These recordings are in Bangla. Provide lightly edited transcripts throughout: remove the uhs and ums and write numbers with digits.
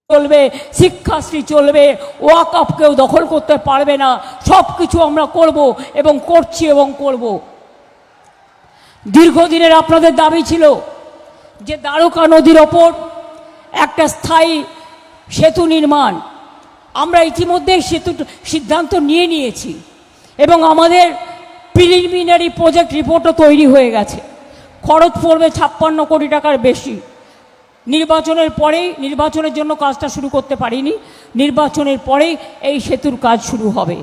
চলবে, শিক্ষাশ্রী চলবে, ওয়াকফ কেউ দখল করতে পারবে না। সব কিছু আমরা করব এবং করছি এবং করব। দীর্ঘদিনের আপনাদের দাবি ছিল যে দ্বারকা নদীর ওপর একটা স্থায়ী সেতু নির্মাণ। আমরা ইতিমধ্যে সেতু সিদ্ধান্ত নিয়েছি এবং আমাদের প্রিলিমিনারি প্রজেক্ট রিপোর্টও তৈরি হয়ে গেছে। খরচ পড়বে 56 কোটি টাকার বেশি। নির্বাচনের পরেই, নির্বাচনের জন্য কাজটা শুরু করতে পারিনি, নির্বাচনের পরেই এই সেতুর কাজ শুরু হবে।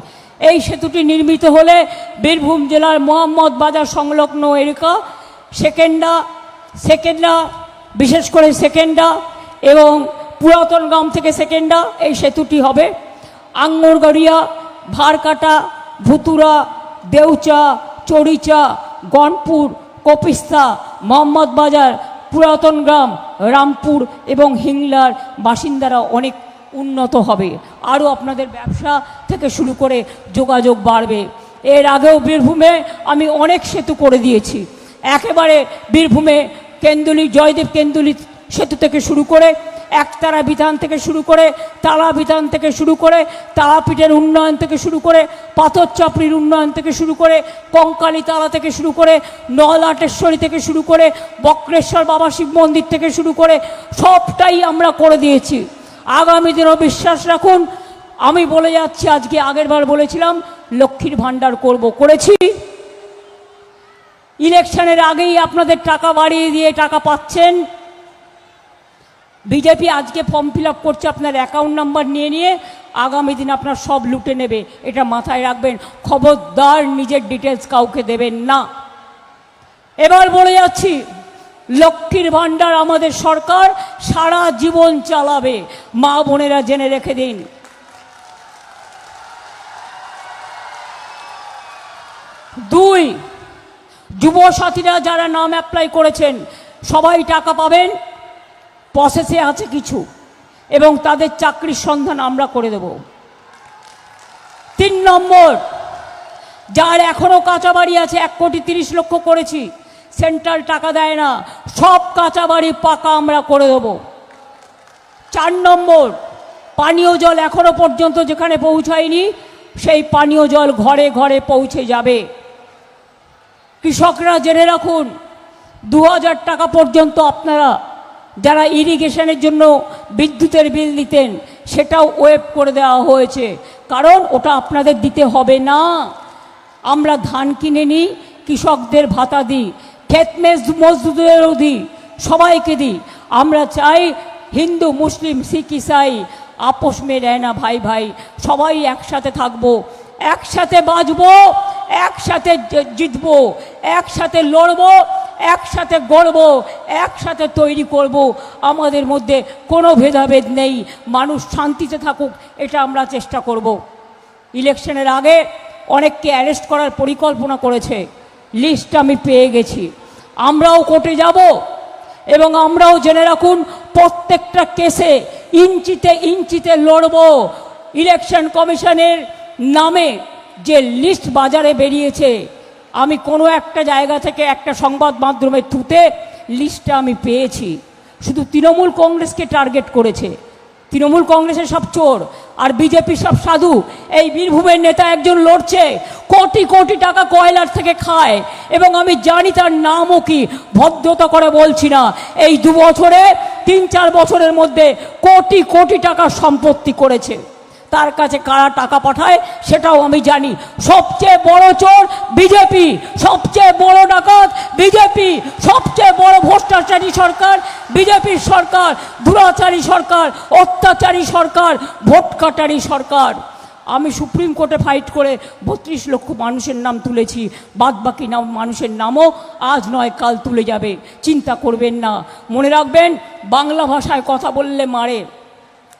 এই সেতুটি নির্মিত হলে বীরভূম জেলার মোহাম্মদ বাজার সংলগ্ন এলাকা সেকেন্ডা বিশেষ করে সেকেন্ডা এবং পুরাতন গ্রাম থেকে সেকেন্ডা এই সেতুটি হবে। আঙ্গরগড়িয়া, ভারকাটা, ভুতুরা, দেউচা, চড়িচা, গনপুর, কপিস্তা, মোহাম্মদ বাজার, পুরাতন গ্রাম, রামপুর এবং হিংলার বাসিন্দারা অনেক উন্নত হবে। আরও আপনাদের ব্যবসা থেকে শুরু করে যোগাযোগ বাড়বে। এর আগেও বীরভূমে আমি অনেক সেতু করে দিয়েছি। একেবারে বীরভূমে কেন্দুলি, জয়দেব কেন্দুলি সেতু থেকে শুরু করে একতারা বিধান থেকে শুরু করে তারা বিধান থেকে শুরু করে তারাপীঠের উন্নয়ন থেকে শুরু করে পাথর চাপড়ির উন্নয়ন থেকে শুরু করে কঙ্কালী তালা থেকে শুরু করে নলাটেশ্বরী থেকে শুরু করে বক্রেশ্বর বাবা শিব মন্দির থেকে শুরু করে সবটাই আমরা করে দিয়েছি। আগামী দিনও বিশ্বাস রাখুন। আমি বলে যাচ্ছি, আজকে আগেরবার বলেছিলাম লক্ষ্মীর ভাণ্ডার করেছি। ইলেকশনের আগেই আপনাদের টাকা বাড়িয়ে দিয়ে টাকা পাচ্ছেন। বিজেপি আজকে ফর্ম ফিল আপ করছে আপনার অ্যাকাউন্ট নাম্বার নিয়ে আগামী দিন আপনার সব লুটে নেবে। এটা মাথায় রাখবেন। খবরদার নিজের ডিটেলস কাউকে দেবেন না। এবার বলে যাচ্ছি, লক্ষ্মীর ভাণ্ডার আমাদের সরকার সারা জীবন চালাবে। মা বোনেরা জেনে রেখে দিন। দুই, যুবসাথীরা যারা নাম অ্যাপ্লাই করেছেন সবাই টাকা পাবেন। প্রসেসে আছে কিছু এবং তাদের চাকরির সন্ধান আমরা করে দেব। 3 নম্বর, যার এখনো কাঁচা বাড়ি আছে 1,30,00,000 করেছি, সেন্ট্রাল টাকা দেয় না, সব কাঁচা বাড়ি পাকা আমরা করে দেব। 4 নম্বর, পানীয় জল এখনো পর্যন্ত যেখানে পৌঁছায়নি সেই পানীয় জল ঘরে ঘরে পৌঁছে যাবে। কৃষকরা জেনে রাখুন, 2000 টাকা পর্যন্ত আপনারা যারা ইরিগেশনের জন্য বিদ্যুতের বিল দিতেন সেটাও ওয়েভ করে দেওয়া হয়েছে, কারণ ওটা আপনাদের দিতে হবে না। আমরা ধান কিনে নিই, কৃষকদের ভাতা দিই, ক্ষেত মজদুরদেরও দিই, সবাইকে দিই। আমরা চাই হিন্দু, মুসলিম, শিখ, ইসাই আপোষ মে রহনা ভাই ভাই, সবাই একসাথে থাকবো, একসাথে বাঁচবো, একসাথে জিতবো, একসাথে লড়বো, একসাথে গড়ব, একসাথে তৈরি করব। আমাদের মধ্যে কোনো ভেদাভেদ নেই, মানুষ শান্তিতে থাকুক, এটা আমরা চেষ্টা করব। ইলেকশনের আগে অনেককে অ্যারেস্ট করার পরিকল্পনা করেছে, লিস্ট আমি পেয়ে গেছি। আমরাও কোর্টে যাব এবং আমরাও জেনে রাখুন প্রত্যেকটা কেসে ইঞ্চিতে ইঞ্চিতে লড়ব। ইলেকশন কমিশনের নামে যে লিস্ট বাজারে বেরিয়েছে, আমি কোনো একটা জায়গা থেকে একটা সংবাদ মাধ্যমের থ্রুতে লিস্টটা আমি পেয়েছি। শুধু তৃণমূল কংগ্রেসকে টার্গেট করেছে। তৃণমূল কংগ্রেসের সব চোর আর বিজেপি সব সাধু। এই বীরভূমের নেতা একজন লড়ছে, কোটি কোটি টাকা কয়লার থেকে খায় এবং আমি জানি তার নামও কি, ভদ্রতা করে বলছি না। এই 2 বছরে 3-4 বছরের মধ্যে কোটি কোটি টাকা সম্পত্তি করেছে। তার কাছে কারা টাকা পাঠায় সেটাও আমি জানি। সবচেয়ে বড় চোর বিজেপি, সবচেয়ে বড় ডাকাত বিজেপি, সবচেয়ে বড় ভ্রষ্টাচারী সরকার বিজেপির সরকার, দুরাচারী সরকার, অত্যাচারী সরকার, ভোট কাটারি সরকার। আমি সুপ্রিম কোর্টে ফাইট করে 32 লক্ষ মানুষের নাম তুলেছি। বাদবাকি মানুষের নামও আজ নয় কাল তুলে যাবে, চিন্তা করবেন না। মনে রাখবেন, বাংলা ভাষায় কথা বললে মারে।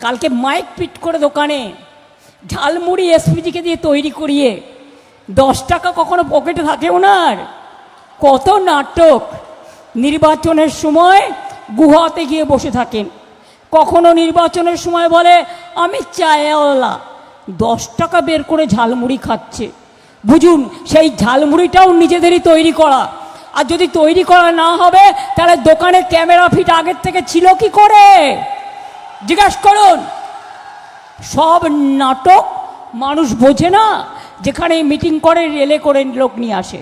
কালকে মাইক পিট করে দোকানে ঝালমুড়ি এসপিজিকে দিয়ে তৈরি করিয়ে 10 টাকা কখনো পকেটে থাকে ওনার। কত নাটক! নির্বাচনের সময় গুহাতে গিয়ে বসে থাকেন, কখনো নির্বাচনের সময় বলে আমি চায়ওয়ালা, 10 টাকা বের করে ঝালমুড়ি খাচ্ছে। বুঝুন, সেই ঝালমুড়িটাও নিজেদেরই তৈরি করা। আর যদি তৈরি করা না হবে তাহলে দোকানে ক্যামেরা ফিট আগের থেকে ছিল কি করে? জিজ্ঞেস করুন। সব নাটক মানুষ বোঝে না। যেখানে মিটিং করে রেলে করে লোক নিয়ে আসে,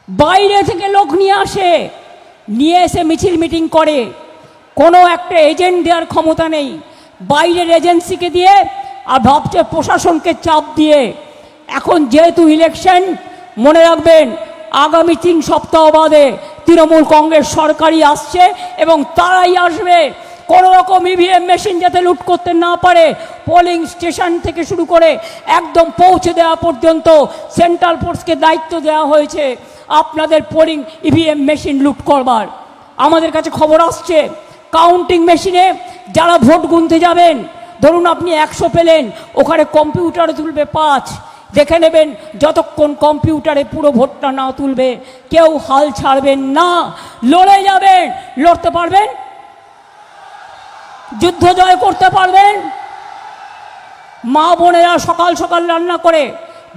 বাইরে থেকে লোক নিয়ে আসে, নিয়ে এসে মিছিল মিটিং করে। কোনো একটা এজেন্ট দেওয়ার ক্ষমতা নেই, বাইরের এজেন্সিকে দিয়ে আর ভাবছে প্রশাসনকে চাপ দিয়ে। এখন যেহেতু ইলেকশন, মনে রাখবেন আগামী 3 সপ্তাহ বাদে তৃণমূল কংগ্রেস সরকারই আসছে এবং তারাই আসবে। কোনো রকম ইভিএম মেশিন যাতে লুট করতে না পারে, পোলিং স্টেশন থেকে শুরু করে একদম পৌঁছে দেওয়া পর্যন্ত সেন্ট্রাল ফোর্সকে দায়িত্ব দেওয়া হয়েছে আপনাদের পোলিং ইভিএম মেশিন লুট করবার। আমাদের কাছে খবর আসছে কাউন্টিং মেশিনে যারা ভোট গুনতে যাবেন, ধরুন আপনি 100 পেলেন, ওখানে কম্পিউটারে তুলবে 5। দেখে নেবেন যতক্ষণ কম্পিউটারে পুরো ভোটটা না তুলবে কেউ হাল ছাড়বেন না, লড়ে যাবেন। লড়তে পারবেন? যুদ্ধ জয় করতে পারবেন? মা বোনেরা সকাল সকাল রান্না করে,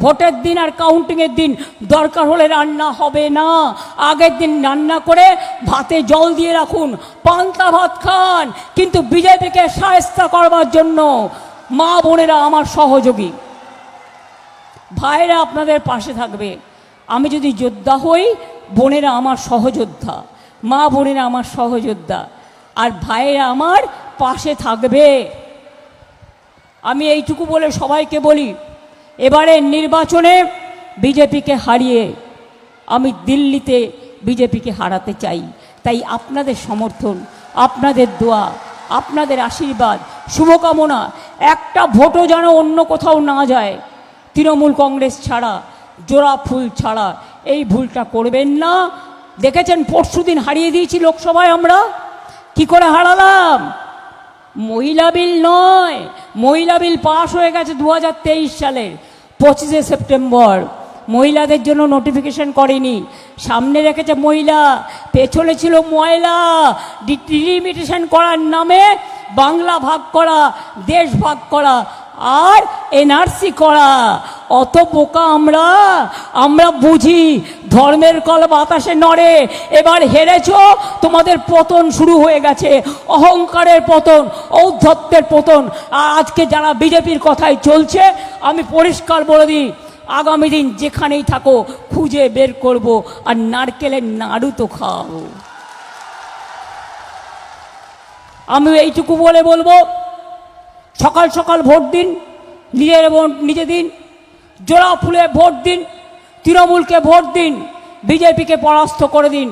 ভোটের দিন আর কাউন্টিংয়ের দিন দরকার হলে রান্না হবে না, আগের দিন রান্না করে ভাতে জল দিয়ে রাখুন, পান্তা ভাত খান। কিন্তু বিজেপিকে শায়েস্তা করবার জন্য মা বোনেরা আমার সহযোগী, ভাইরা আপনাদের পাশে থাকবে। আমি যদি যোদ্ধা হই, বোনেরা আমার সহযোদ্ধা, মা বোনেরা আমার সহযোদ্ধা, আর ভাইরা আমার পাশে থাকবে। আমি এইটুকু বলে সবাইকে বলি, এবারে নির্বাচনে বিজেপিকে হারিয়ে আমি দিল্লিতে বিজেপিকে হারাতে চাই। তাই আপনাদের সমর্থন, আপনাদের দোয়া, আপনাদের আশীর্বাদ, শুভকামনা, একটা ভোটও যেন অন্য কোথাও না যায় তৃণমূল কংগ্রেস ছাড়া, জোড়া ফুল ছাড়া। এই ভুলটা করবেন না। দেখেছেন পরশুদিন হারিয়ে দিয়েছি লোকসভায়। আমরা কি করে হারালাম? মহিলা বিল নয়, মহিলা বিল পাশ হয়ে গেছে 2023 সালের 25শে সেপ্টেম্বর। মহিলাদের জন্য নোটিফিকেশন করেনি, সামনে রেখেছে মহিলা, পেছনে ছিল ময়লা। ডিলিমিটেশন করার নামে বাংলা ভাগ করা, দেশ ভাগ করা আর এনআরসি করা। অত বোকা আমরা, আমরা বুঝি ধর্মের কল বাতাসে নড়ে। এবার হেরেছ, তোমাদের পতন শুরু হয়ে গেছে, অহংকারের পতন, ঔদ্ধত্যের পতন। আর আজকে যারা বিজেপির কথাই চলছে, আমি পরিষ্কার বলে দিই, আগামী দিন যেখানেই থাকো খুঁজে বের করব, আর নারকেলের নাড়ু তো খাওয়াবো। আমি এইটুকু বলে বলবো, সকাল সকাল ভোট দিন, নিজের ভোট নিজে দিন, জোড়া ফুলে ভোট দিন, তৃণমূলকে ভোট দিন, বিজেপিকে পরাস্ত করে দিন।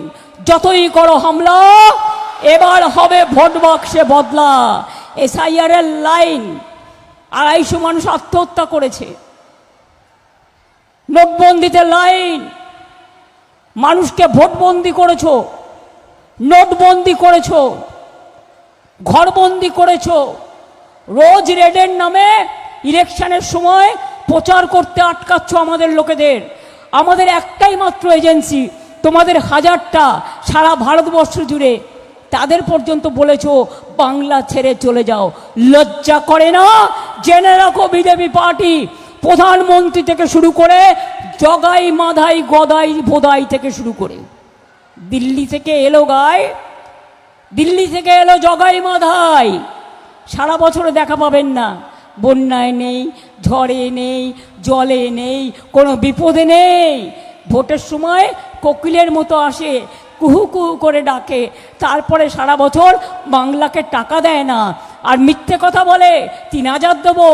যতই করো হামলা, এবার হবে ভোট বাক্সে বদলা। এসআইআর এর লাইন, 250 মানুষ আত্মহত্যা করেছে। নোটবন্দিতে লাইন, মানুষকে ভোটবন্দি করেছো, নোটবন্দি করেছো, ঘরবন্দি করেছো। রোজ রেডের নামে ইলেকশনের সময় প্রচার করতে আটকাচ্ছ আমাদের লোকেদের। আমাদের একটাই মাত্র এজেন্সি, তোমাদের 1000টা সারা ভারতবর্ষ জুড়ে, তাদের পর্যন্ত বলেছো বাংলা ছেড়ে চলে যাও। লজ্জা করে না? জেনে রাখো, বিজেপি পার্টি প্রধানমন্ত্রী থেকে শুরু করে জগাই মাধাই গদাই বোদাই থেকে শুরু করে দিল্লি থেকে এলো গায়, দিল্লি থেকে এলো জগাই মাধাই। সারা বছরে দেখা পাবেন না, বন্যায় নেই, ঝড়ে নেই, জলে নেই, কোনো বিপদে নেই। ভোটের সময় কোকিলের মতো আসে, কুহু কুহু করে ডাকে, তারপরে সারা বছর বাংলাকে টাকা দেয় না। আর মিথ্যে কথা বলে 3000 দেবো,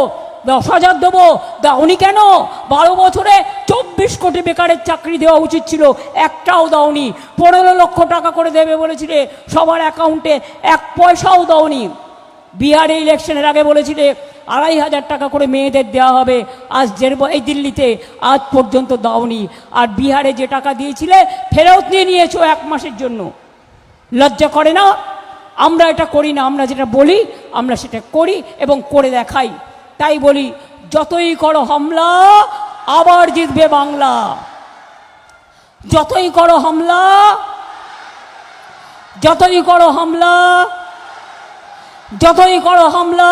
10,000 দেবো। দাওনি কেন? 12 বছরে 24 কোটি বেকারের চাকরি দেওয়া উচিত ছিল, একটাও দাওনি। 15 লক্ষ টাকা করে দেবে বলেছিলে, সবার অ্যাকাউন্টে 1 পয়সাও দাওনি। বিহারে ইলেকশনের আগে বলেছিলে 2,500 টাকা করে মেয়েদের দেওয়া হবে, আজ এই দিল্লিতে আজ পর্যন্ত দাওনি। আর বিহারে যে টাকা দিয়েছিলে ফেরত নিয়ে নিয়েছো 1 মাসের জন্য। লজ্জা করে না? আমরা এটা করি না, আমরা যেটা বলি আমরা সেটা করি এবং করে দেখাই। তাই বলি, যতই করো হামলা আবার জিতবে বাংলা। যতই করো হামলা, যতই করো হামলা, যতই করো হামলা